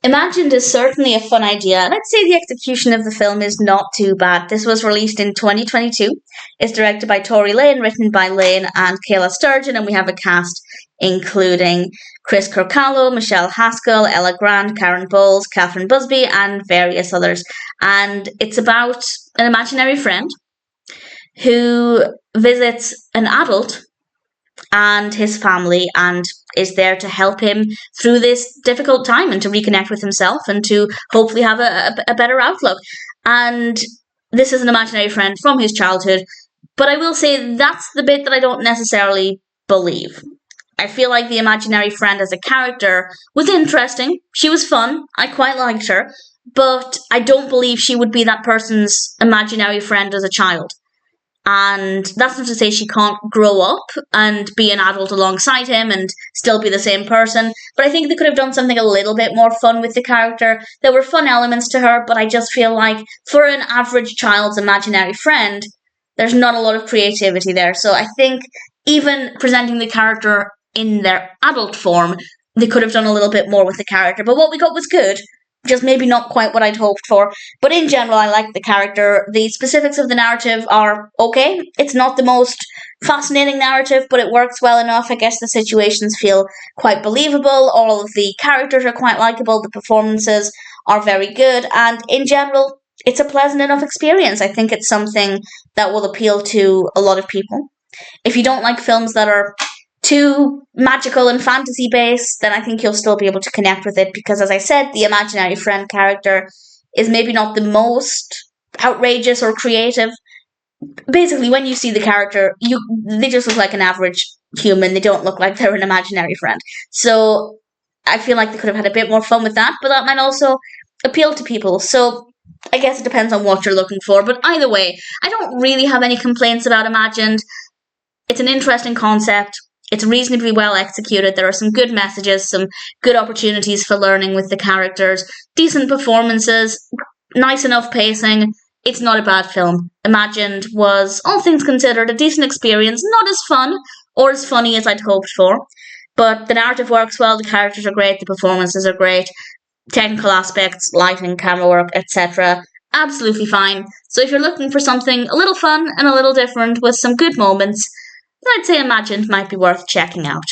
Imagined is certainly a fun idea, and I'd say the execution of the film is not too bad. This was released in 2022. It's directed by Tori Layne, written by Layne and Kayla Sturgeon, and we have a cast including Chris Korkalo, Michelle Haskell, Ella Grant, Karen Boles, Catherine Busby, and various others. And it's about an imaginary friend who visits an adult and his family and is there to help him through this difficult time and to reconnect with himself and to hopefully have a better outlook. And this is an imaginary friend from his childhood, but I will say that's the bit that I don't necessarily believe. I feel like the imaginary friend as a character was interesting. She was fun. I quite liked her. But I don't believe she would be that person's imaginary friend as a child. And that's not to say she can't grow up and be an adult alongside him and still be the same person. But I think they could have done something a little bit more fun with the character. There were fun elements to her, but I just feel like for an average child's imaginary friend, there's not a lot of creativity there. So I think even presenting the character in their adult form, they could have done a little bit more with the character. But what we got was good. Just maybe not quite what I'd hoped for. But in general, I like the character. The specifics of the narrative are okay. It's not the most fascinating narrative, but it works well enough. I guess the situations feel quite believable. All of the characters are quite likable. The performances are very good. And in general, it's a pleasant enough experience. I think it's something that will appeal to a lot of people. If you don't like films that are too magical and fantasy based, then I think you'll still be able to connect with it because, as I said, the imaginary friend character is maybe not the most outrageous or creative. Basically, when you see the character, they just look like an average human. They don't look like they're an imaginary friend. So I feel like they could have had a bit more fun with that, but that might also appeal to people. So I guess it depends on what you're looking for. But either way, I don't really have any complaints about Imagined. It's an interesting concept. It's reasonably well executed. There are some good messages, some good opportunities for learning with the characters, decent performances, nice enough pacing. It's not a bad film. Imagined was, all things considered, a decent experience. Not as fun or as funny as I'd hoped for, but the narrative works well, the characters are great, the performances are great, technical aspects, lighting, camera work, etc. Absolutely fine. So if you're looking for something a little fun and a little different with some good moments, I'd say Imagined might be worth checking out.